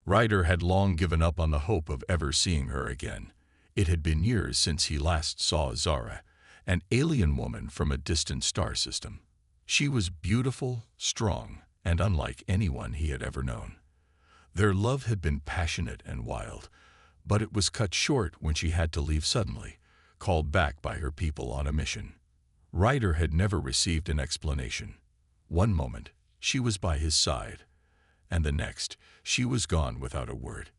Ryder had long given up on the hope of ever seeing her again. It had been years since he last saw Zara, an alien woman from a distant star system. She was beautiful, strong, and unlike anyone he had ever known. Their love had been passionate and wild, but it was cut short when she had to leave suddenly, called back by her people on a mission. Ryder had never received an explanation. One moment, she was by his side, and the next, she was gone without a word.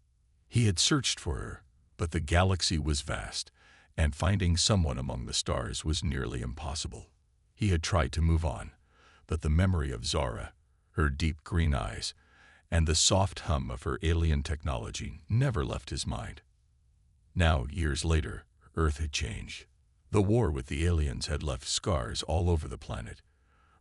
He had searched for her, but the galaxy was vast, and finding someone among the stars was nearly impossible. He had tried to move on, but the memory of Zara, her deep green eyes, and the soft hum of her alien technology never left his mind. Now, years later, Earth had changed. The war with the aliens had left scars all over the planet.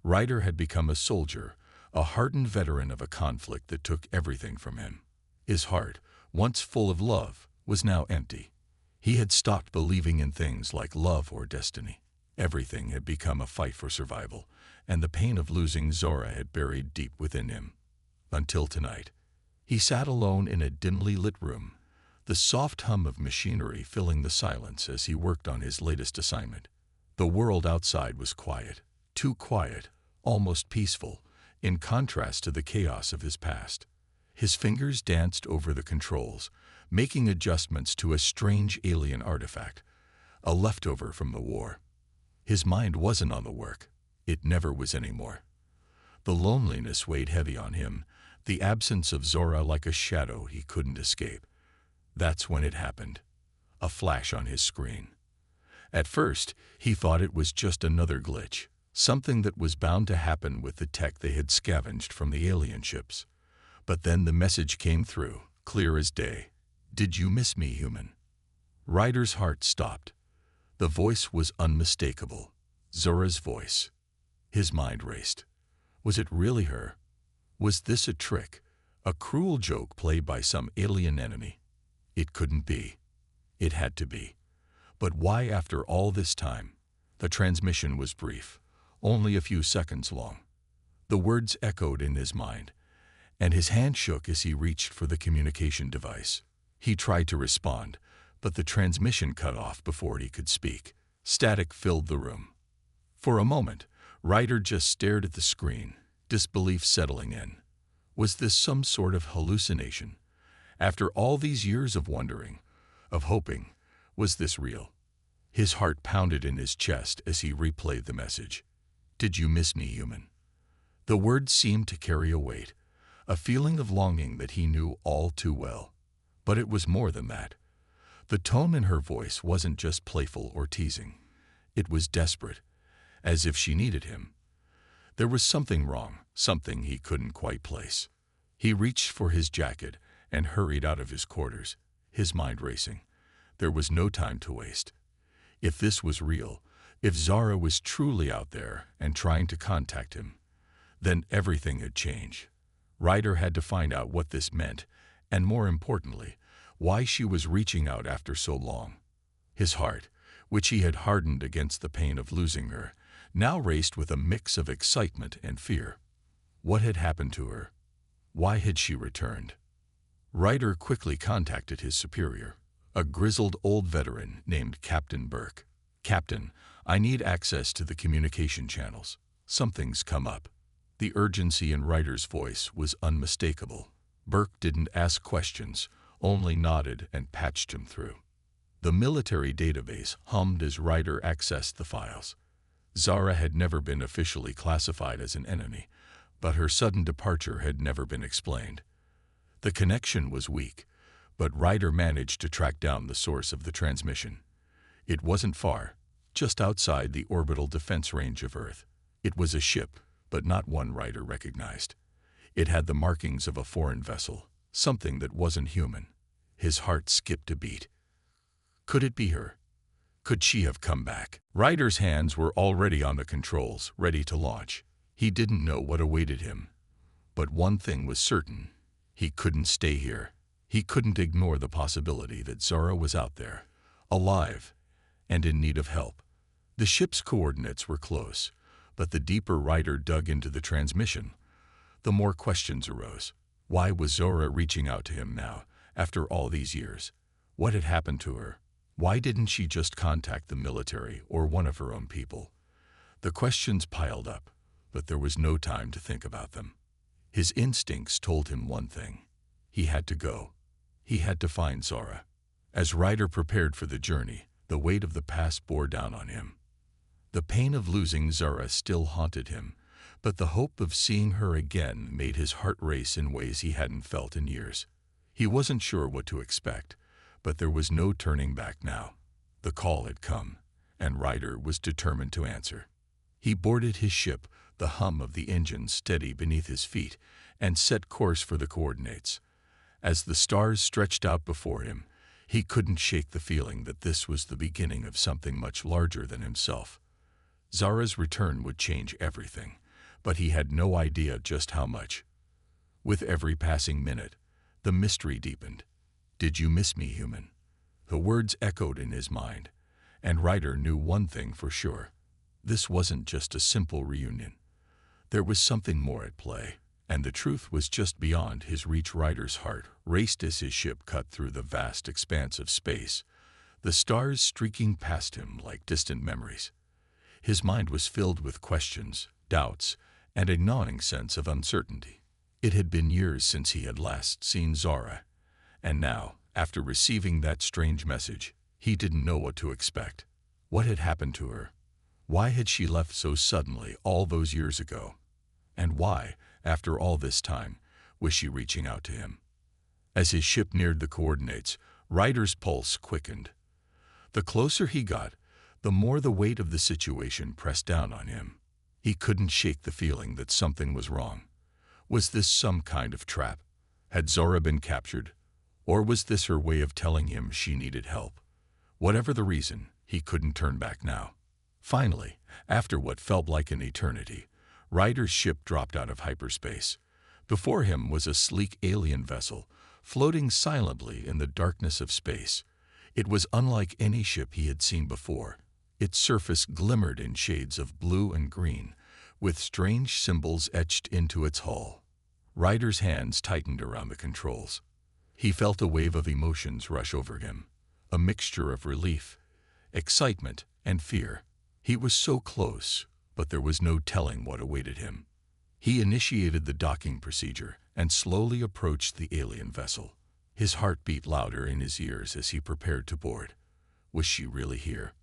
Ryder had become a soldier, a hardened veteran of a conflict that took everything from him. His heart, once full of love, was now empty. He had stopped believing in things like love or destiny. Everything had become a fight for survival, and the pain of losing Zora had buried deep within him. Until tonight, he sat alone in a dimly lit room, the soft hum of machinery filling the silence as he worked on his latest assignment. The world outside was quiet, too quiet, almost peaceful, in contrast to the chaos of his past. His fingers danced over the controls, making adjustments to a strange alien artifact, a leftover from the war. His mind wasn't on the work. It never was anymore. The loneliness weighed heavy on him, the absence of Zora like a shadow he couldn't escape. That's when it happened. A flash on his screen. At first, he thought it was just another glitch, something that was bound to happen with the tech they had scavenged from the alien ships. But then the message came through, clear as day. "Did you miss me, human?" Ryder's heart stopped. The voice was unmistakable. Zora's voice. His mind raced. Was it really her? Was this a trick, a cruel joke played by some alien enemy? It couldn't be. It had to be. But why after all this time? The transmission was brief, only a few seconds long. The words echoed in his mind, and his hand shook as he reached for the communication device. He tried to respond, but the transmission cut off before he could speak. Static filled the room. For a moment, Ryder just stared at the screen, disbelief settling in. Was this some sort of hallucination? After all these years of wondering, of hoping, was this real? His heart pounded in his chest as he replayed the message. "Did you miss me, human?" The words seemed to carry a weight, a feeling of longing that he knew all too well. But it was more than that. The tone in her voice wasn't just playful or teasing. It was desperate, as if she needed him. There was something wrong, something he couldn't quite place. He reached for his jacket and hurried out of his quarters, his mind racing. There was no time to waste. If this was real, if Zara was truly out there and trying to contact him, then everything had changed. Ryder had to find out what this meant, and more importantly, why she was reaching out after so long. His heart, which he had hardened against the pain of losing her, now raced with a mix of excitement and fear. What had happened to her? Why had she returned? Ryder quickly contacted his superior, a grizzled old veteran named Captain Burke. "Captain, I need access to the communication channels. Something's come up." The urgency in Ryder's voice was unmistakable. Burke didn't ask questions, only nodded and patched him through. The military database hummed as Ryder accessed the files. Zara had never been officially classified as an enemy, but her sudden departure had never been explained. The connection was weak, but Ryder managed to track down the source of the transmission. It wasn't far, just outside the orbital defense range of Earth. It was a ship, but not one Ryder recognized. It had the markings of a foreign vessel, something that wasn't human. His heart skipped a beat. Could it be her? Could she have come back? Ryder's hands were already on the controls, ready to launch. He didn't know what awaited him. But one thing was certain. He couldn't stay here. He couldn't ignore the possibility that Zara was out there, alive, and in need of help. The ship's coordinates were close, but the deeper Ryder dug into the transmission, the more questions arose. Why was Zora reaching out to him now, after all these years? What had happened to her? Why didn't she just contact the military or one of her own people? The questions piled up, but there was no time to think about them. His instincts told him one thing. He had to go. He had to find Zora. As Ryder prepared for the journey, the weight of the past bore down on him. The pain of losing Zora still haunted him, but the hope of seeing her again made his heart race in ways he hadn't felt in years. He wasn't sure what to expect, but there was no turning back now. The call had come, and Ryder was determined to answer. He boarded his ship, the hum of the engine steady beneath his feet, and set course for the coordinates. As the stars stretched out before him, he couldn't shake the feeling that this was the beginning of something much larger than himself. Zora's return would change everything, but he had no idea just how much. With every passing minute, the mystery deepened. "Did you miss me, human?" The words echoed in his mind, and Ryder knew one thing for sure. This wasn't just a simple reunion. There was something more at play, and the truth was just beyond his reach. Ryder's heart raced as his ship cut through the vast expanse of space, the stars streaking past him like distant memories. His mind was filled with questions, doubts, and a gnawing sense of uncertainty. It had been years since he had last seen Zora, and now, after receiving that strange message, he didn't know what to expect. What had happened to her? Why had she left so suddenly all those years ago? And why, after all this time, was she reaching out to him? As his ship neared the coordinates, Ryder's pulse quickened. The closer he got, the more the weight of the situation pressed down on him. He couldn't shake the feeling that something was wrong. Was this some kind of trap? Had Zora been captured? Or was this her way of telling him she needed help? Whatever the reason, he couldn't turn back now. Finally, after what felt like an eternity, Ryder's ship dropped out of hyperspace. Before him was a sleek alien vessel, floating silently in the darkness of space. It was unlike any ship he had seen before. Its surface glimmered in shades of blue and green, with strange symbols etched into its hull. Ryder's hands tightened around the controls. He felt a wave of emotions rush over him, a mixture of relief, excitement, and fear. He was so close, but there was no telling what awaited him. He initiated the docking procedure and slowly approached the alien vessel. His heart beat louder in his ears as he prepared to board. Was she really here?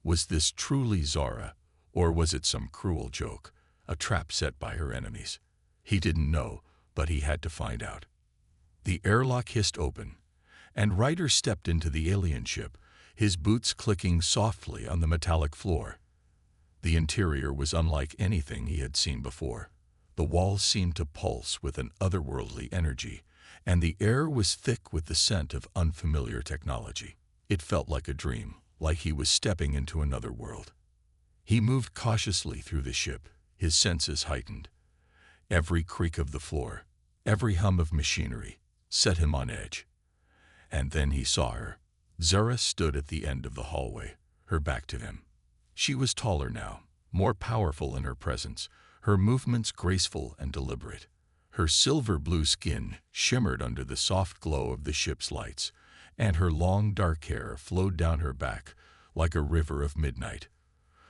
Was this truly Zora, or was it some cruel joke, a trap set by her enemies? He didn't know, but he had to find out. The airlock hissed open, and Ryder stepped into the alien ship, his boots clicking softly on the metallic floor. The interior was unlike anything he had seen before. The walls seemed to pulse with an otherworldly energy, and the air was thick with the scent of unfamiliar technology. It felt like a dream, like he was stepping into another world. He moved cautiously through the ship, his senses heightened. Every creak of the floor, every hum of machinery, set him on edge. And then he saw her. Zora stood at the end of the hallway, her back to him. She was taller now, more powerful in her presence, her movements graceful and deliberate. Her silver-blue skin shimmered under the soft glow of the ship's lights, and her long dark hair flowed down her back like a river of midnight.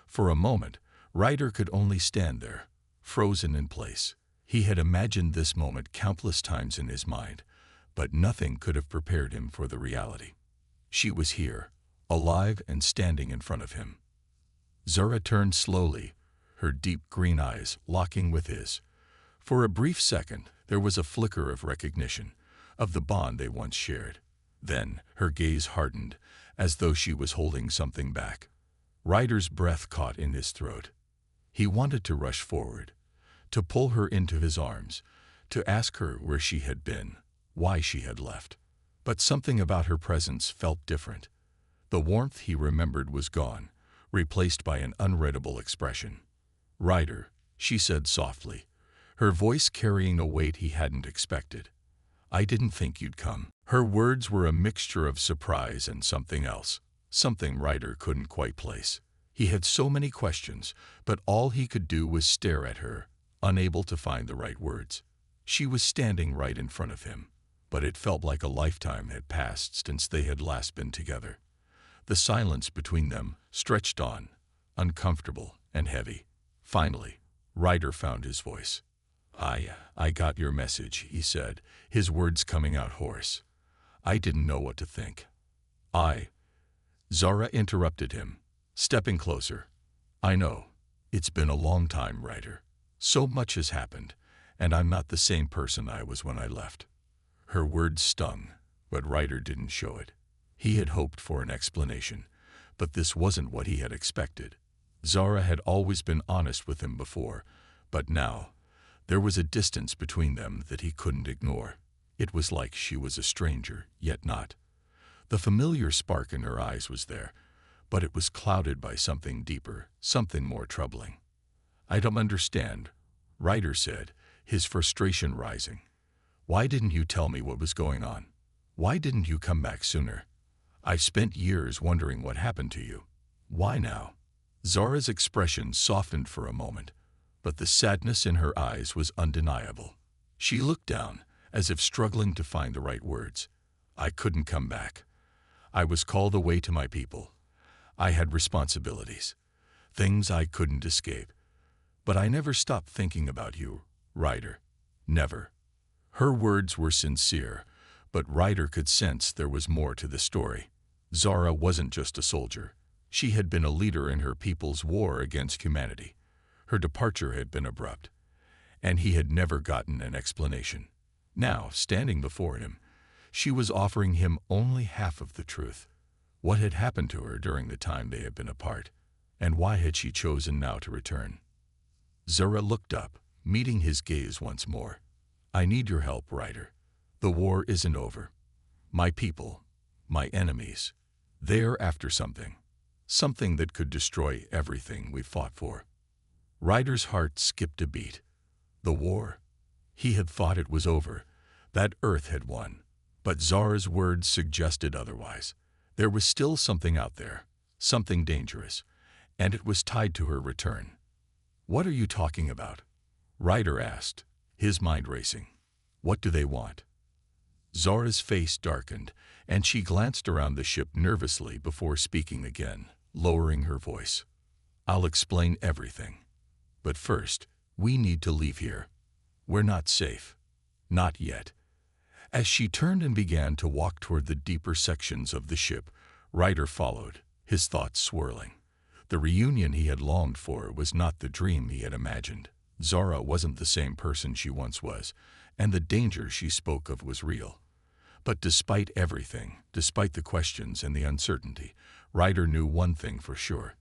For a moment, Ryder could only stand there, frozen in place. He had imagined this moment countless times in his mind, but nothing could have prepared him for the reality. She was here, alive and standing in front of him. Zora turned slowly, her deep green eyes locking with his. For a brief second, there was a flicker of recognition, of the bond they once shared. Then, her gaze hardened, as though she was holding something back. Ryder's breath caught in his throat. He wanted to rush forward, to pull her into his arms, to ask her where she had been, why she had left. But something about her presence felt different. The warmth he remembered was gone, replaced by an unreadable expression. "Ryder," she said softly, her voice carrying a weight he hadn't expected. "I didn't think you'd come." Her words were a mixture of surprise and something else, something Ryder couldn't quite place. He had so many questions, but all he could do was stare at her, unable to find the right words. She was standing right in front of him, but it felt like a lifetime had passed since they had last been together. The silence between them stretched on, uncomfortable and heavy. Finally, Ryder found his voice. I got your message," he said, his words coming out hoarse. "I didn't know what to think." Zara interrupted him, stepping closer. "I know. It's been a long time, Ryder. So much has happened, and I'm not the same person I was when I left." Her words stung, but Ryder didn't show it. He had hoped for an explanation, but this wasn't what he had expected. Zara had always been honest with him before, but now there was a distance between them that he couldn't ignore. It was like she was a stranger, yet not. The familiar spark in her eyes was there, but it was clouded by something deeper, something more troubling. "I don't understand," Ryder said, his frustration rising. "Why didn't you tell me what was going on? Why didn't you come back sooner? I've spent years wondering what happened to you. Why now?" Zara's expression softened for a moment, but the sadness in her eyes was undeniable. She looked down, as if struggling to find the right words. "I couldn't come back. I was called away to my people. I had responsibilities, things I couldn't escape. But I never stopped thinking about you, Ryder. Never." Her words were sincere, but Ryder could sense there was more to the story. Zara wasn't just a soldier. She had been a leader in her people's war against humanity. Her departure had been abrupt, and he had never gotten an explanation. Now, standing before him, she was offering him only half of the truth. What had happened to her during the time they had been apart, and why had she chosen now to return? Zara looked up, meeting his gaze once more. "I need your help, Ryder. The war isn't over. My people, my enemies, they're after something. Something that could destroy everything we've fought for." Ryder's heart skipped a beat. The war? He had thought it was over, that Earth had won. But Zara's words suggested otherwise. There was still something out there, something dangerous, and it was tied to her return. "What are you talking about?" Ryder asked, his mind racing. "What do they want?" Zara's face darkened, and she glanced around the ship nervously before speaking again, lowering her voice. "I'll explain everything. But first, we need to leave here. We're not safe. Not yet." As she turned and began to walk toward the deeper sections of the ship, Ryder followed, his thoughts swirling. The reunion he had longed for was not the dream he had imagined. Zara wasn't the same person she once was, and the danger she spoke of was real. But despite everything, despite the questions and the uncertainty, Ryder knew one thing for sure.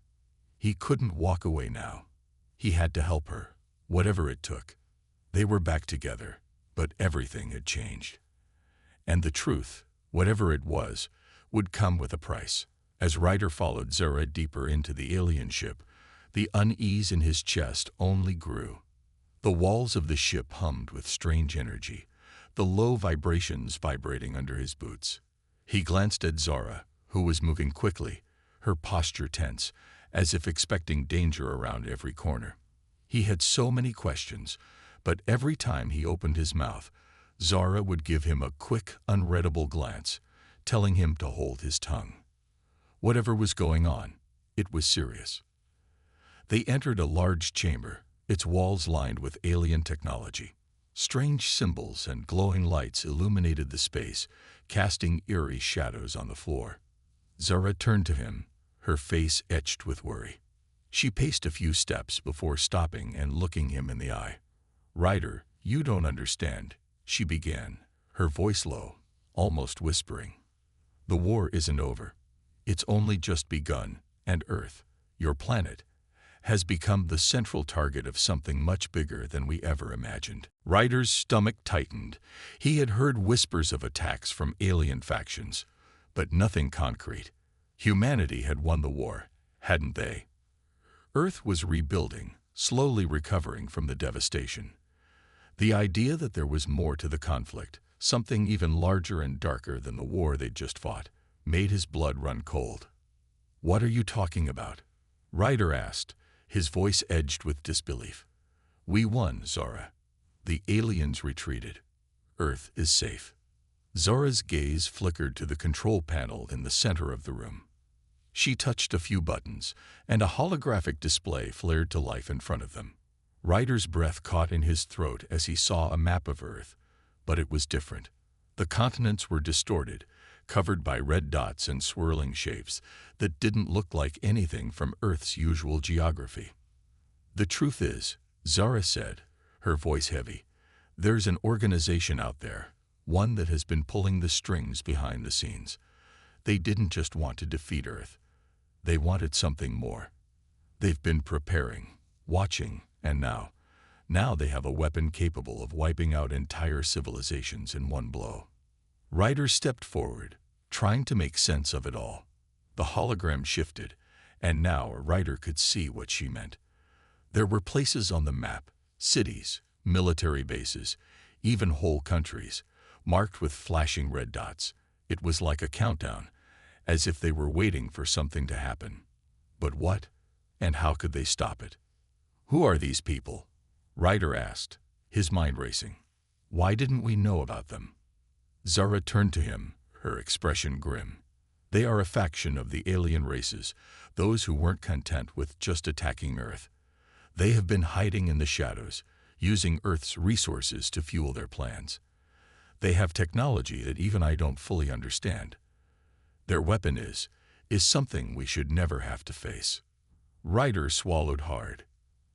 He couldn't walk away now. He had to help her, whatever it took. They were back together, but everything had changed. And the truth, whatever it was, would come with a price. As Ryder followed Zara deeper into the alien ship, the unease in his chest only grew. The walls of the ship hummed with strange energy, the low vibrations vibrating under his boots. He glanced at Zara, who was moving quickly, her posture tense, as if expecting danger around every corner. He had so many questions, but every time he opened his mouth, Zara would give him a quick, unreadable glance, telling him to hold his tongue. Whatever was going on, it was serious. They entered a large chamber, its walls lined with alien technology. Strange symbols and glowing lights illuminated the space, casting eerie shadows on the floor. Zara turned to him, her face etched with worry. She paced a few steps before stopping and looking him in the eye. "Ryder, you don't understand," she began, her voice low, almost whispering. "The war isn't over. It's only just begun, and Earth, your planet, has become the central target of something much bigger than we ever imagined." Ryder's stomach tightened. He had heard whispers of attacks from alien factions, but nothing concrete. Humanity had won the war, hadn't they? Earth was rebuilding, slowly recovering from the devastation. The idea that there was more to the conflict, something even larger and darker than the war they'd just fought, made his blood run cold. "What are you talking about?" Ryder asked, his voice edged with disbelief. "We won, Zara. The aliens retreated. Earth is safe. Zora's gaze flickered to the control panel in the center of the room. She touched a few buttons, and a holographic display flared to life in front of them. Ryder's breath caught in his throat as he saw a map of Earth, but it was different. The continents were distorted, covered by red dots and swirling shapes that didn't look like anything from Earth's usual geography. "The truth is," Zara said, her voice heavy, "there's an organization out there, one that has been pulling the strings behind the scenes. They didn't just want to defeat Earth. They wanted something more. They've been preparing, watching, and now they have a weapon capable of wiping out entire civilizations in one blow." Ryder stepped forward, trying to make sense of it all. The hologram shifted, and now Ryder could see what she meant. There were places on the map, cities, military bases, even whole countries, marked with flashing red dots. It was like a countdown, as if they were waiting for something to happen. But what? And how could they stop it? "Who are these people?" Ryder asked, his mind racing. "Why didn't we know about them?" Zara turned to him, her expression grim. "They are a faction of the alien races, those who weren't content with just attacking Earth. They have been hiding in the shadows, using Earth's resources to fuel their plans. They have technology that even I don't fully understand. Their weapon is something we should never have to face." Ryder swallowed hard.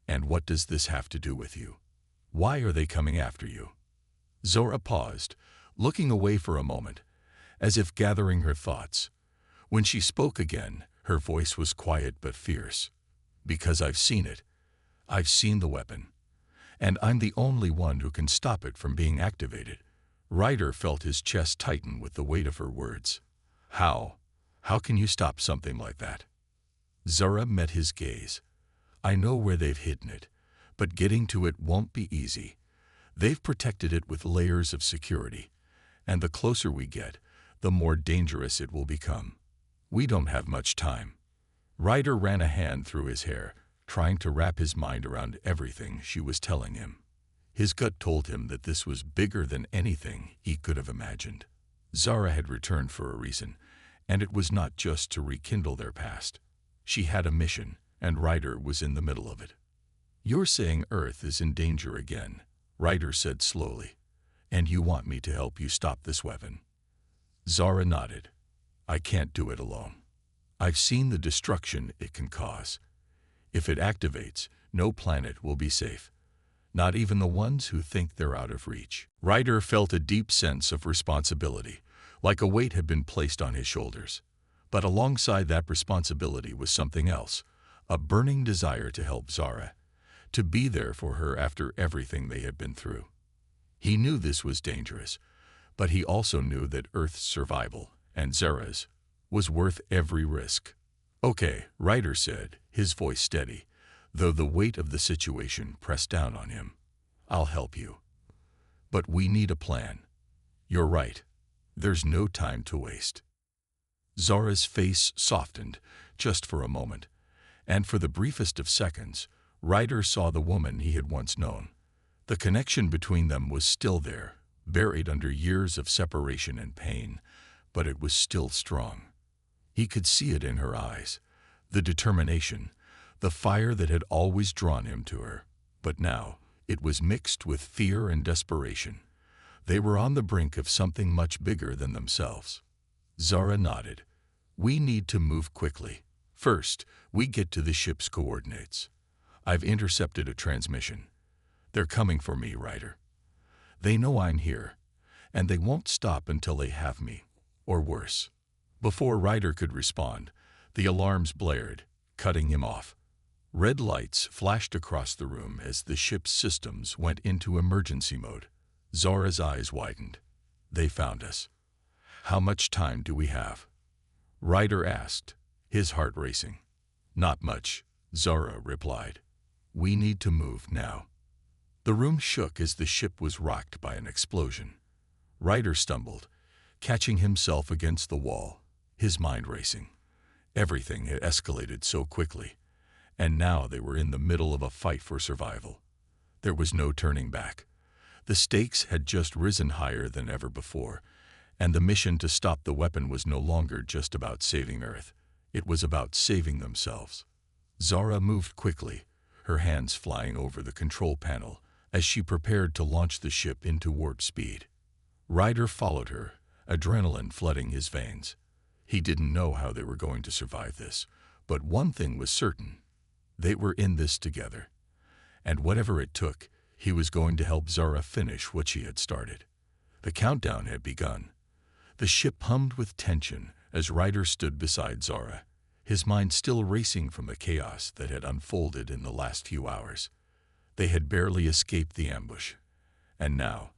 "And what does this have to do with you? Why are they coming after you?" Zora paused, looking away for a moment, as if gathering her thoughts. When she spoke again, her voice was quiet but fierce. "Because I've seen it. I've seen the weapon. And I'm the only one who can stop it from being activated." Ryder felt his chest tighten with the weight of her words. "How? How can you stop something like that?" Zora met his gaze. "I know where they've hidden it, but getting to it won't be easy. They've protected it with layers of security, and the closer we get, the more dangerous it will become. We don't have much time." Ryder ran a hand through his hair, trying to wrap his mind around everything she was telling him. His gut told him that this was bigger than anything he could have imagined. Zara had returned for a reason, and it was not just to rekindle their past. She had a mission, and Ryder was in the middle of it. "You're saying Earth is in danger again," Ryder said slowly, "and you want me to help you stop this weapon?" Zara nodded. "I can't do it alone. I've seen the destruction it can cause. If it activates, no planet will be safe. Not even the ones who think they're out of reach." Ryder felt a deep sense of responsibility, like a weight had been placed on his shoulders. But alongside that responsibility was something else, a burning desire to help Zara, to be there for her after everything they had been through. He knew this was dangerous, but he also knew that Earth's survival, and Zara's, was worth every risk. "Okay," Ryder said, his voice steady, though the weight of the situation pressed down on him. "I'll help you. But we need a plan. You're right. There's no time to waste." Zara's face softened, just for a moment, and for the briefest of seconds, Ryder saw the woman he had once known. The connection between them was still there, buried under years of separation and pain, but it was still strong. He could see it in her eyes, the determination, the fire that had always drawn him to her. But now, it was mixed with fear and desperation. They were on the brink of something much bigger than themselves. Zara nodded. "We need to move quickly. First, we get to the ship's coordinates. I've intercepted a transmission. They're coming for me, Ryder. They know I'm here, and they won't stop until they have me, or worse." Before Ryder could respond, the alarms blared, cutting him off. Red lights flashed across the room as the ship's systems went into emergency mode. Zara's eyes widened. "They found us. How much time do we have?" Ryder asked, his heart racing. "Not much," Zara replied. "We need to move now." The room shook as the ship was rocked by an explosion. Ryder stumbled, catching himself against the wall, his mind racing. Everything had escalated so quickly, and now they were in the middle of a fight for survival. There was no turning back. The stakes had just risen higher than ever before, and the mission to stop the weapon was no longer just about saving Earth. It was about saving themselves. Zara moved quickly, her hands flying over the control panel as she prepared to launch the ship into warp speed. Ryder followed her, adrenaline flooding his veins. He didn't know how they were going to survive this, but one thing was certain. They were in this together. And whatever it took, he was going to help Zara finish what she had started. The countdown had begun. The ship hummed with tension as Ryder stood beside Zara, his mind still racing from the chaos that had unfolded in the last few hours. They had barely escaped the ambush. And now,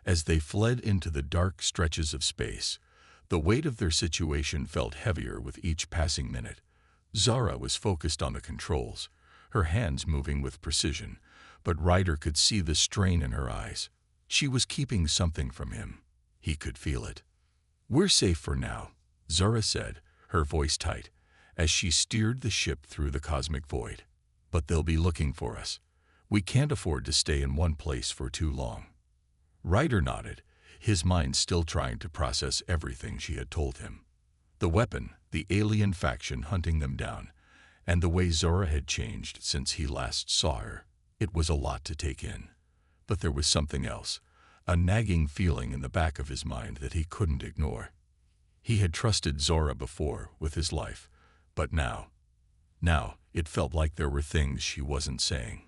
as they fled into the dark stretches of space, the weight of their situation felt heavier with each passing minute. Zara was focused on the controls, her hands moving with precision, but Ryder could see the strain in her eyes. She was keeping something from him. He could feel it. "We're safe for now," Zara said, her voice tight, as she steered the ship through the cosmic void. "But they'll be looking for us. We can't afford to stay in one place for too long." Ryder nodded, his mind still trying to process everything she had told him. The weapon, the alien faction hunting them down, and the way Zara had changed since he last saw her. It was a lot to take in. But there was something else, a nagging feeling in the back of his mind that he couldn't ignore. He had trusted Zara before with his life, but now it felt like there were things she wasn't saying.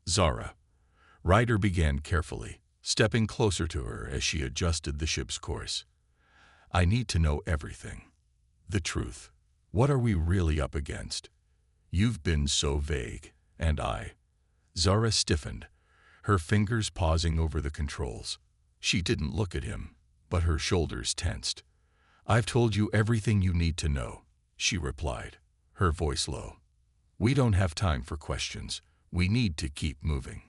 "Zara." Ryder began carefully, stepping closer to her as she adjusted the ship's course. "I need to know everything. The truth. What are we really up against? You've been so vague, and I." Zara stiffened, her fingers pausing over the controls. She didn't look at him, but her shoulders tensed. "I've told you everything you need to know," she replied, her voice low. "We don't have time for questions. We need to keep moving."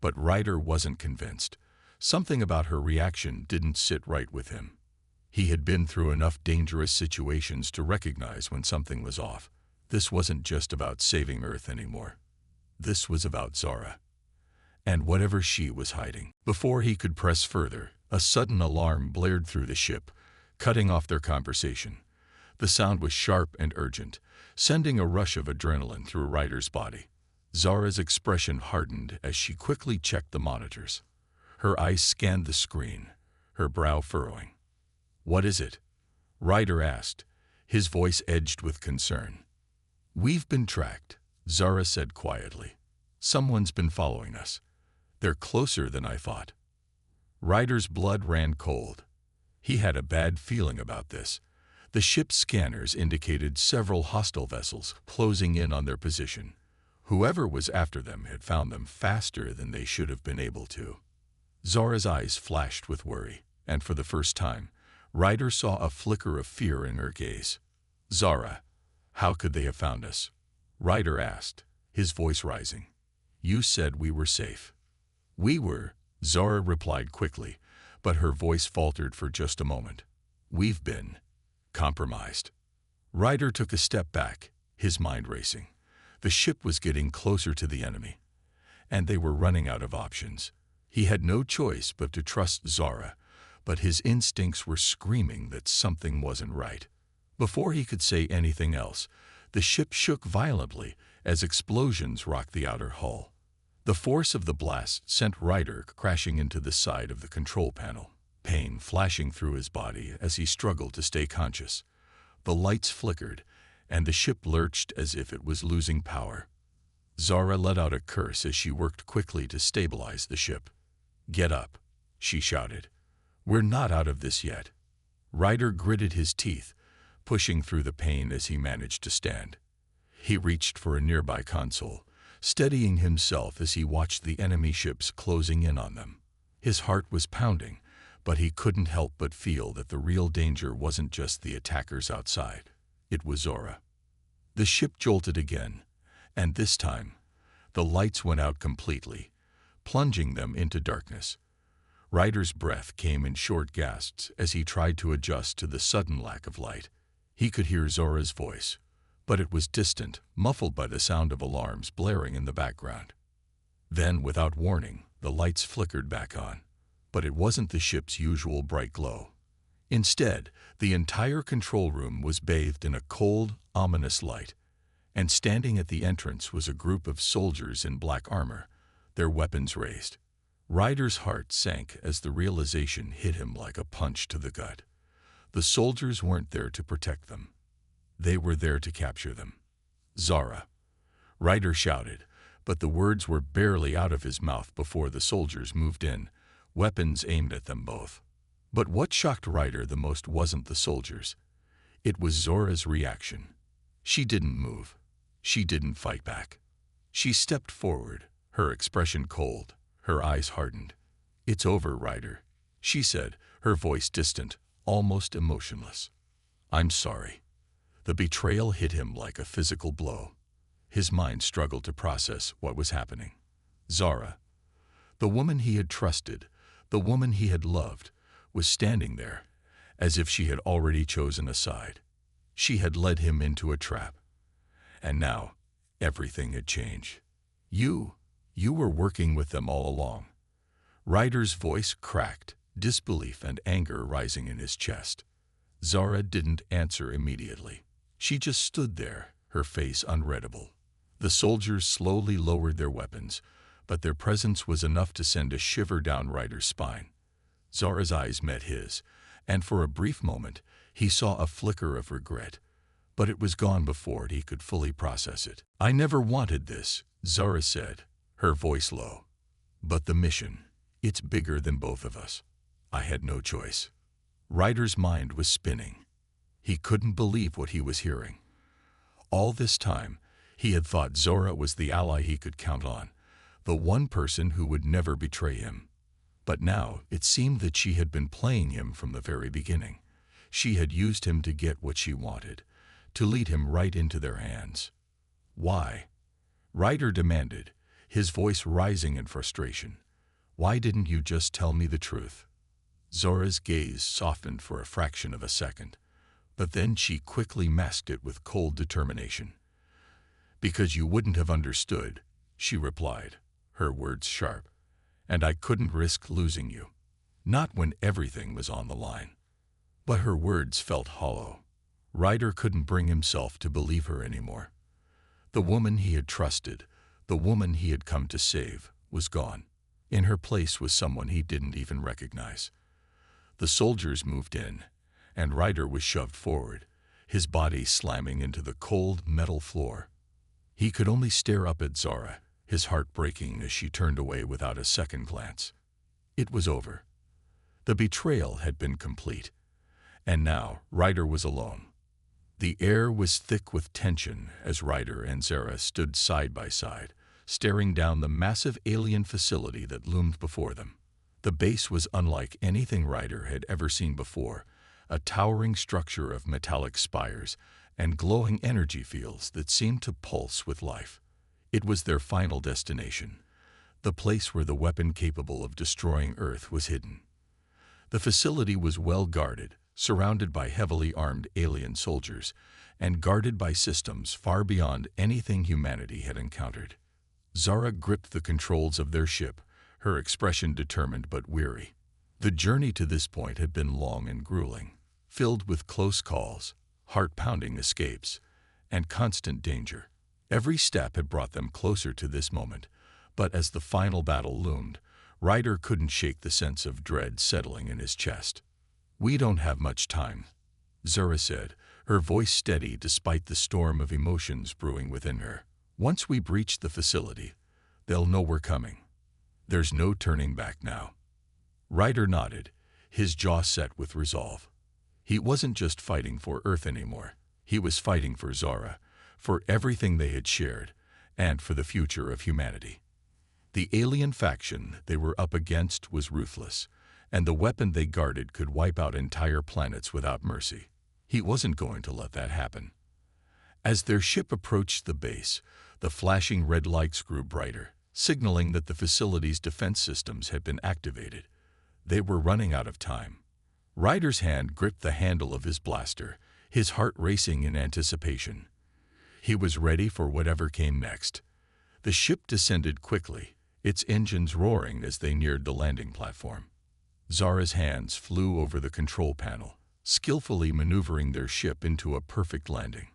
But Ryder wasn't convinced. Something about her reaction didn't sit right with him. He had been through enough dangerous situations to recognize when something was off. This wasn't just about saving Earth anymore. This was about Zara. And whatever she was hiding. Before he could press further, a sudden alarm blared through the ship, cutting off their conversation. The sound was sharp and urgent, sending a rush of adrenaline through Ryder's body. Zara's expression hardened as she quickly checked the monitors. Her eyes scanned the screen, her brow furrowing. "What is it?" Ryder asked, his voice edged with concern. "We've been tracked," Zara said quietly. "Someone's been following us. They're closer than I thought." Ryder's blood ran cold. He had a bad feeling about this. The ship's scanners indicated several hostile vessels closing in on their position. Whoever was after them had found them faster than they should have been able to. Zara's eyes flashed with worry, and for the first time, Ryder saw a flicker of fear in her gaze. "Zara, how could they have found us?" Ryder asked, his voice rising. "You said we were safe." "We were," Zara replied quickly, but her voice faltered for just a moment. "We've been compromised." Ryder took a step back, his mind racing. The ship was getting closer to the enemy, and they were running out of options. He had no choice but to trust Zara, but his instincts were screaming that something wasn't right. Before he could say anything else, the ship shook violently as explosions rocked the outer hull. The force of the blast sent Ryder crashing into the side of the control panel, pain flashing through his body as he struggled to stay conscious. The lights flickered, and the ship lurched as if it was losing power. Zara let out a curse as she worked quickly to stabilize the ship. "Get up," she shouted. "We're not out of this yet." Ryder gritted his teeth, pushing through the pain as he managed to stand. He reached for a nearby console, steadying himself as he watched the enemy ships closing in on them. His heart was pounding, but he couldn't help but feel that the real danger wasn't just the attackers outside. It was Zara. The ship jolted again, and this time, the lights went out completely, plunging them into darkness. Ryder's breath came in short gasps as he tried to adjust to the sudden lack of light. He could hear Zora's voice, but it was distant, muffled by the sound of alarms blaring in the background. Then, without warning, The lights flickered back on, but it wasn't the ship's usual bright glow. Instead, the entire control room was bathed in a cold, ominous light, and standing at the entrance was a group of soldiers in black armor, their weapons raised. Ryder's heart sank as the realization hit him like a punch to the gut. The soldiers weren't there to protect them. They were there to capture them. "Zara!" Ryder shouted, but the words were barely out of his mouth before the soldiers moved in, weapons aimed at them both. But what shocked Ryder the most wasn't the soldiers. It was Zora's reaction. She didn't move. She didn't fight back. She stepped forward, her expression cold, her eyes hardened. "It's over, Ryder," she said, her voice distant, almost emotionless. "I'm sorry." The betrayal hit him like a physical blow. His mind struggled to process what was happening. Zara, the woman he had trusted, the woman he had loved, was standing there, as if she had already chosen a side. She had led him into a trap. And now, everything had changed. You were working with them all along." Ryder's voice cracked, disbelief and anger rising in his chest. Zara didn't answer immediately. She just stood there, her face unreadable. The soldiers slowly lowered their weapons, but their presence was enough to send a shiver down Ryder's spine. Zara's eyes met his, and for a brief moment he saw a flicker of regret, but it was gone before he could fully process it. "I never wanted this," Zara said, her voice low. "But the mission, it's bigger than both of us. I had no choice." Ryder's mind was spinning. He couldn't believe what he was hearing. All this time, he had thought Zora was the ally he could count on, the one person who would never betray him. But now it seemed that she had been playing him from the very beginning. She had used him to get what she wanted, to lead him right into their hands. "Why?" Ryder demanded, his voice rising in frustration. "Why didn't you just tell me the truth?" Zora's gaze softened for a fraction of a second, but then she quickly masked it with cold determination. "Because you wouldn't have understood," she replied, her words sharp. "And I couldn't risk losing you. Not when everything was on the line." But her words felt hollow. Ryder couldn't bring himself to believe her anymore. The woman he had trusted, the woman he had come to save, was gone. In her place was someone he didn't even recognize. The soldiers moved in, and Ryder was shoved forward, his body slamming into the cold metal floor. He could only stare up at Zara, his heart breaking as she turned away without a second glance. It was over. The betrayal had been complete, and now Ryder was alone. The air was thick with tension as Ryder and Zara stood side by side, staring down the massive alien facility that loomed before them. The base was unlike anything Ryder had ever seen before, a towering structure of metallic spires and glowing energy fields that seemed to pulse with life. It was their final destination, the place where the weapon capable of destroying Earth was hidden. The facility was well guarded, surrounded by heavily armed alien soldiers, and guarded by systems far beyond anything humanity had encountered. Zara gripped the controls of their ship, her expression determined but weary. The journey to this point had been long and grueling, filled with close calls, heart-pounding escapes, and constant danger. Every step had brought them closer to this moment, but as the final battle loomed, Ryder couldn't shake the sense of dread settling in his chest. "We don't have much time," Zara said, her voice steady despite the storm of emotions brewing within her. "Once we breach the facility, they'll know we're coming. There's no turning back now." Ryder nodded, his jaw set with resolve. He wasn't just fighting for Earth anymore. He was fighting for Zara, for everything they had shared, and for the future of humanity. The alien faction they were up against was ruthless, and the weapon they guarded could wipe out entire planets without mercy. He wasn't going to let that happen. As their ship approached the base, the flashing red lights grew brighter, signaling that the facility's defense systems had been activated. They were running out of time. Ryder's hand gripped the handle of his blaster, his heart racing in anticipation. He was ready for whatever came next. The ship descended quickly, its engines roaring as they neared the landing platform. Zara's hands flew over the control panel, skillfully maneuvering their ship into a perfect landing.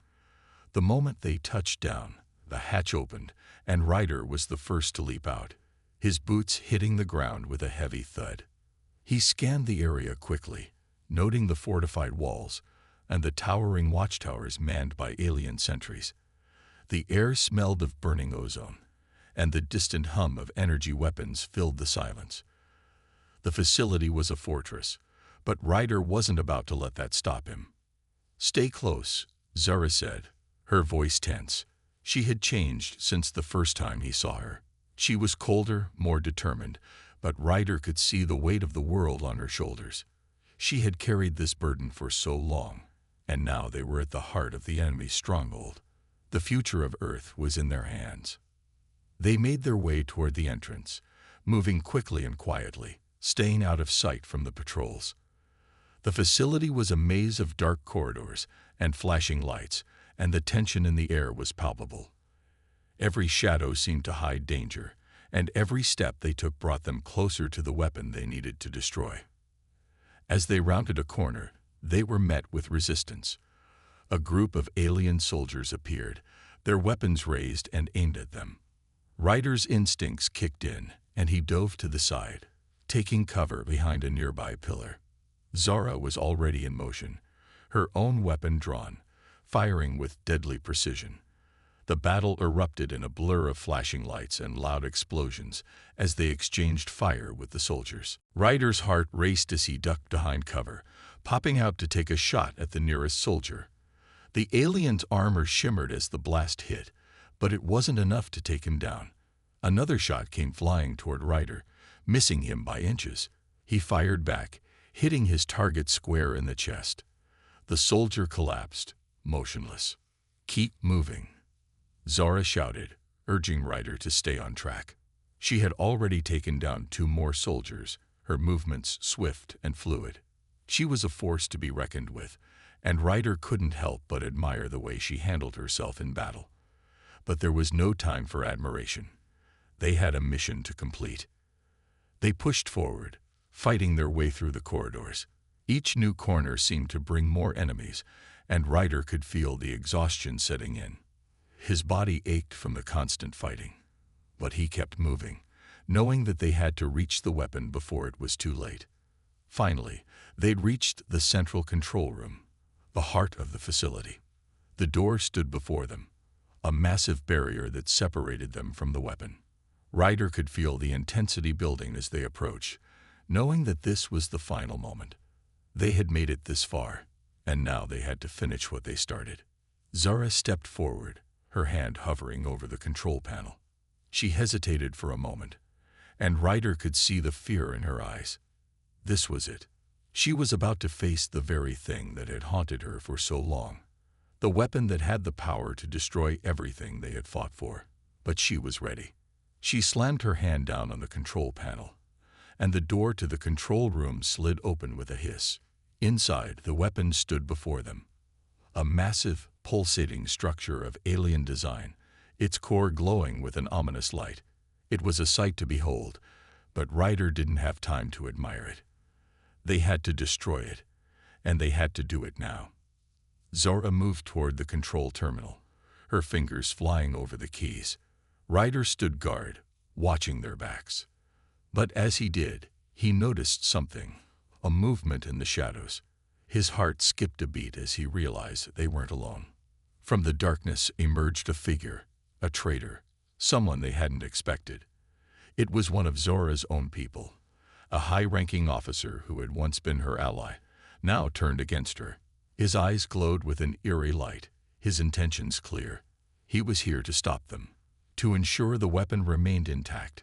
The moment they touched down, the hatch opened, and Ryder was the first to leap out, his boots hitting the ground with a heavy thud. He scanned the area quickly, noting the fortified walls and the towering watchtowers manned by alien sentries. The air smelled of burning ozone, and the distant hum of energy weapons filled the silence. The facility was a fortress, but Ryder wasn't about to let that stop him. "Stay close," Zara said, her voice tense. She had changed since the first time he saw her. She was colder, more determined, but Ryder could see the weight of the world on her shoulders. She had carried this burden for so long, and now they were at the heart of the enemy's stronghold. The future of Earth was in their hands. They made their way toward the entrance, moving quickly and quietly, staying out of sight from the patrols. The facility was a maze of dark corridors and flashing lights, and the tension in the air was palpable. Every shadow seemed to hide danger, and every step they took brought them closer to the weapon they needed to destroy. As they rounded a corner, they were met with resistance. A group of alien soldiers appeared, their weapons raised and aimed at them. Ryder's instincts kicked in, and he dove to the side, taking cover behind a nearby pillar. Zara was already in motion, her own weapon drawn, firing with deadly precision. The battle erupted in a blur of flashing lights and loud explosions as they exchanged fire with the soldiers. Ryder's heart raced as he ducked behind cover, popping out to take a shot at the nearest soldier. The alien's armor shimmered as the blast hit, but it wasn't enough to take him down. Another shot came flying toward Ryder, missing him by inches. He fired back, hitting his target square in the chest. The soldier collapsed, motionless. "Keep moving," Zara shouted, urging Ryder to stay on track. She had already taken down 2 more soldiers, her movements swift and fluid. She was a force to be reckoned with, and Ryder couldn't help but admire the way she handled herself in battle. But there was no time for admiration. They had a mission to complete. They pushed forward, fighting their way through the corridors. Each new corner seemed to bring more enemies, and Ryder could feel the exhaustion setting in. His body ached from the constant fighting, but he kept moving, knowing that they had to reach the weapon before it was too late. Finally, they'd reached the central control room, the heart of the facility. The door stood before them, a massive barrier that separated them from the weapon. Ryder could feel the intensity building as they approached, knowing that this was the final moment. They had made it this far, and now they had to finish what they started. Zara stepped forward, her hand hovering over the control panel. She hesitated for a moment, and Ryder could see the fear in her eyes. This was it. She was about to face the very thing that had haunted her for so long, the weapon that had the power to destroy everything they had fought for. But she was ready. She slammed her hand down on the control panel, and the door to the control room slid open with a hiss. Inside, the weapon stood before them, a massive, pulsating structure of alien design, its core glowing with an ominous light. It was a sight to behold, but Ryder didn't have time to admire it. They had to destroy it, and they had to do it now. Zara moved toward the control terminal, her fingers flying over the keys. Ryder stood guard, watching their backs. But as he did, he noticed something, a movement in the shadows. His heart skipped a beat as he realized they weren't alone. From the darkness emerged a figure, a traitor, someone they hadn't expected. It was one of Zora's own people, a high-ranking officer who had once been her ally, now turned against her. His eyes glowed with an eerie light, his intentions clear. He was here to stop them, to ensure the weapon remained intact.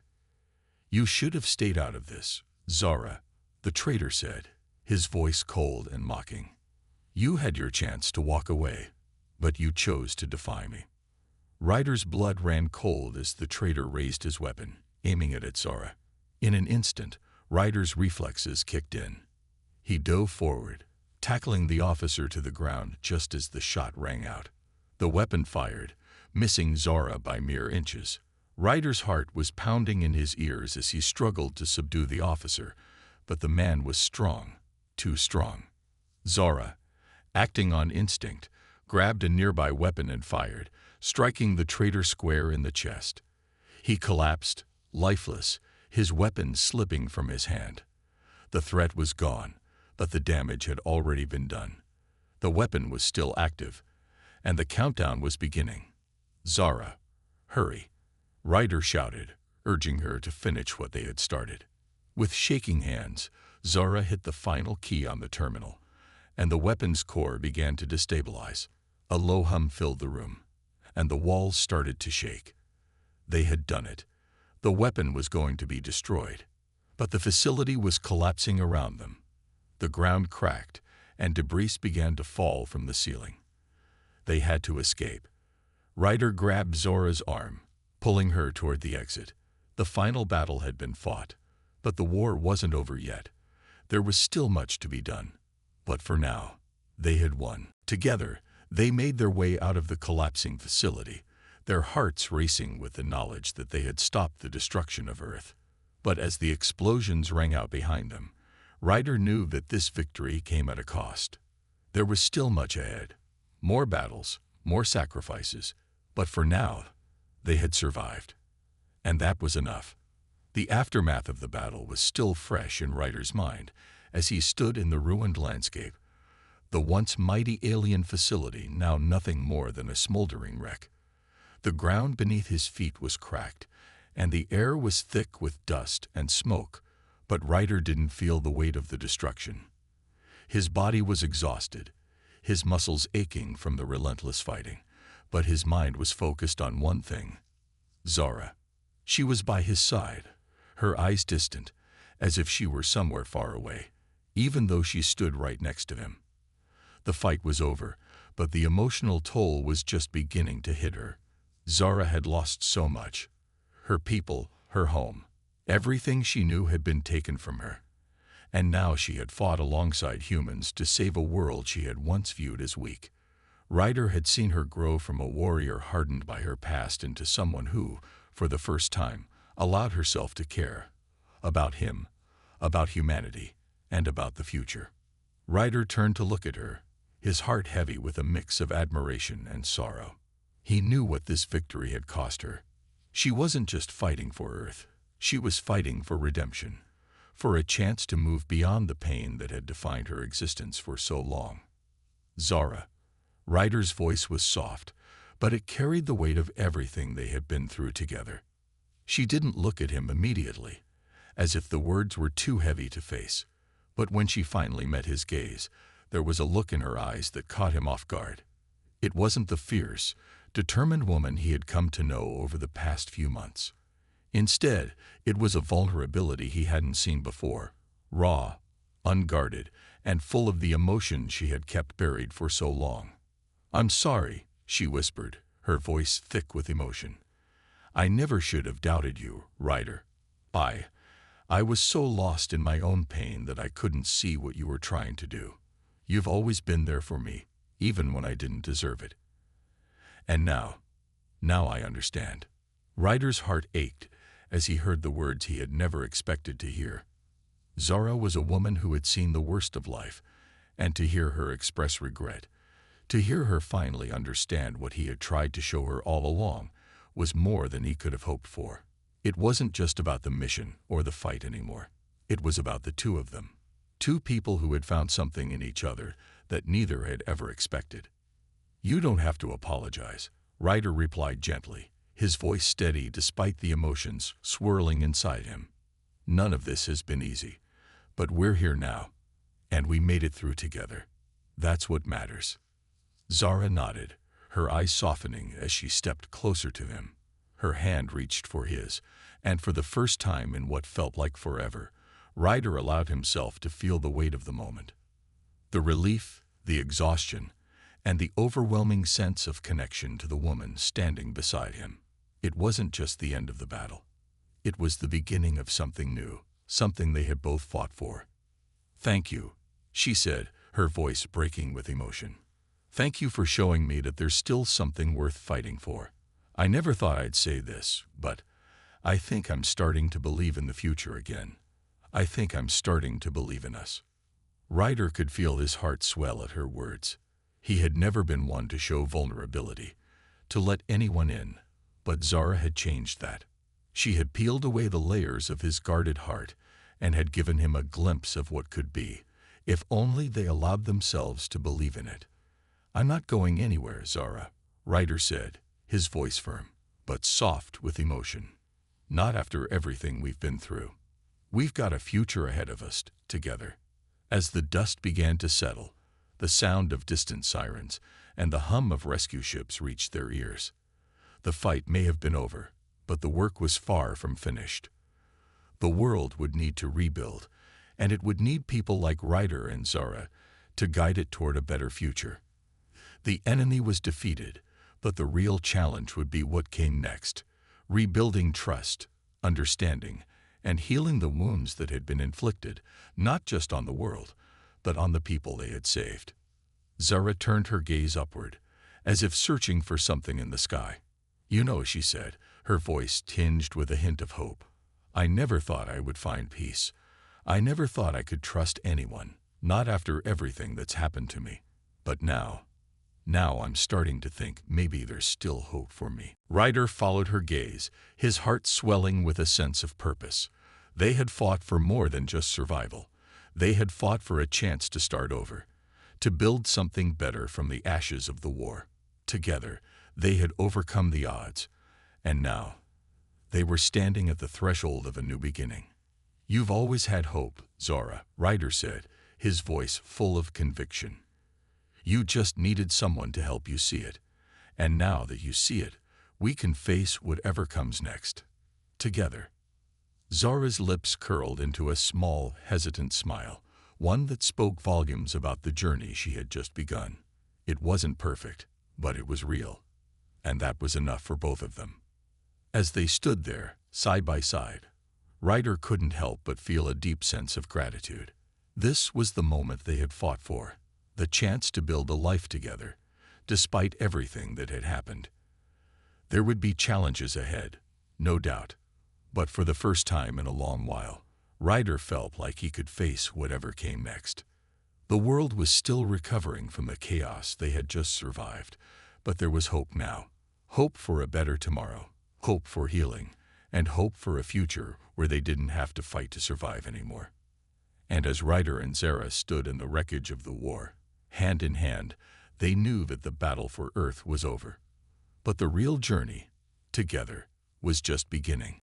"You should have stayed out of this, Zara," the traitor said, his voice cold and mocking. "You had your chance to walk away, but you chose to defy me." Ryder's blood ran cold as the traitor raised his weapon, aiming it at Zara. In an instant, Ryder's reflexes kicked in. He dove forward, tackling the officer to the ground just as the shot rang out. The weapon fired, missing Zara by mere inches. Ryder's heart was pounding in his ears as he struggled to subdue the officer, but the man was strong, too strong. Zara, acting on instinct, grabbed a nearby weapon and fired, striking the traitor square in the chest. He collapsed, lifeless, his weapon slipping from his hand. The threat was gone, but the damage had already been done. The weapon was still active, and the countdown was beginning. "Zara, hurry," Ryder shouted, urging her to finish what they had started. With shaking hands, Zara hit the final key on the terminal, and the weapon's core began to destabilize. A low hum filled the room, and the walls started to shake. They had done it. The weapon was going to be destroyed, but the facility was collapsing around them. The ground cracked, and debris began to fall from the ceiling. They had to escape. Ryder grabbed Zora's arm, pulling her toward the exit. The final battle had been fought, but the war wasn't over yet. There was still much to be done. But for now, they had won. Together, they made their way out of the collapsing facility, their hearts racing with the knowledge that they had stopped the destruction of Earth. But as the explosions rang out behind them, Ryder knew that this victory came at a cost. There was still much ahead. More battles, more sacrifices, but for now, they had survived. And that was enough. The aftermath of the battle was still fresh in Ryder's mind as he stood in the ruined landscape. The once mighty alien facility, now nothing more than a smoldering wreck. The ground beneath his feet was cracked, and the air was thick with dust and smoke, but Ryder didn't feel the weight of the destruction. His body was exhausted, his muscles aching from the relentless fighting, but his mind was focused on one thing: Zara. She was by his side, her eyes distant, as if she were somewhere far away, even though she stood right next to him. The fight was over, but the emotional toll was just beginning to hit her. Zara had lost so much. Her people, her home, everything she knew had been taken from her. And now she had fought alongside humans to save a world she had once viewed as weak. Ryder had seen her grow from a warrior hardened by her past into someone who, for the first time, allowed herself to care. About him, about humanity, and about the future. Ryder turned to look at her, his heart heavy with a mix of admiration and sorrow. He knew what this victory had cost her. She wasn't just fighting for Earth. She was fighting for redemption, for a chance to move beyond the pain that had defined her existence for so long. "Zara." Ryder's voice was soft, but it carried the weight of everything they had been through together. She didn't look at him immediately, as if the words were too heavy to face, but when she finally met his gaze, there was a look in her eyes that caught him off guard. It wasn't the fierce, determined woman he had come to know over the past few months. Instead, it was a vulnerability he hadn't seen before, raw, unguarded, and full of the emotion she had kept buried for so long. "I'm sorry," she whispered, her voice thick with emotion. "I never should have doubted you, Ryder. I was so lost in my own pain that I couldn't see what you were trying to do. You've always been there for me, even when I didn't deserve it. And now I understand." Ryder's heart ached as he heard the words he had never expected to hear. Zara was a woman who had seen the worst of life, and to hear her express regret, to hear her finally understand what he had tried to show her all along, was more than he could have hoped for. It wasn't just about the mission or the fight anymore. It was about the two of them. Two people who had found something in each other that neither had ever expected. "You don't have to apologize," Ryder replied gently, his voice steady despite the emotions swirling inside him. "None of this has been easy, but we're here now, and we made it through together. That's what matters." Zara nodded, her eyes softening as she stepped closer to him. Her hand reached for his, and for the first time in what felt like forever, Ryder allowed himself to feel the weight of the moment. The relief, the exhaustion, and the overwhelming sense of connection to the woman standing beside him. It wasn't just the end of the battle. It was the beginning of something new, something they had both fought for. "Thank you," she said, her voice breaking with emotion. "Thank you for showing me that there's still something worth fighting for. I never thought I'd say this, but I think I'm starting to believe in the future again. I think I'm starting to believe in us." Ryder could feel his heart swell at her words. He had never been one to show vulnerability, to let anyone in, but Zara had changed that. She had peeled away the layers of his guarded heart and had given him a glimpse of what could be, if only they allowed themselves to believe in it. "I'm not going anywhere, Zara," Ryder said, his voice firm, but soft with emotion. "Not after everything we've been through. We've got a future ahead of us, together." As the dust began to settle, the sound of distant sirens and the hum of rescue ships reached their ears. The fight may have been over, but the work was far from finished. The world would need to rebuild, and it would need people like Ryder and Zara to guide it toward a better future. The enemy was defeated, but the real challenge would be what came next: rebuilding trust, understanding, and healing the wounds that had been inflicted, not just on the world, but on the people they had saved. Zara turned her gaze upward, as if searching for something in the sky. "You know," she said, her voice tinged with a hint of hope, "I never thought I would find peace. I never thought I could trust anyone, not after everything that's happened to me. But now I'm starting to think maybe there's still hope for me." Ryder followed her gaze, his heart swelling with a sense of purpose. They had fought for more than just survival. They had fought for a chance to start over, to build something better from the ashes of the war. Together, they had overcome the odds, and now they were standing at the threshold of a new beginning. "You've always had hope, Zara," Ryder said, his voice full of conviction. "You just needed someone to help you see it. And now that you see it, we can face whatever comes next. Together." Zara's lips curled into a small, hesitant smile, one that spoke volumes about the journey she had just begun. It wasn't perfect, but it was real. And that was enough for both of them. As they stood there, side by side, Ryder couldn't help but feel a deep sense of gratitude. This was the moment they had fought for, the chance to build a life together, despite everything that had happened. There would be challenges ahead, no doubt, but for the first time in a long while, Ryder felt like he could face whatever came next. The world was still recovering from the chaos they had just survived, but there was hope now. Hope for a better tomorrow, hope for healing, and hope for a future where they didn't have to fight to survive anymore. And as Ryder and Zara stood in the wreckage of the war, hand in hand, they knew that the battle for Earth was over. But the real journey, together, was just beginning.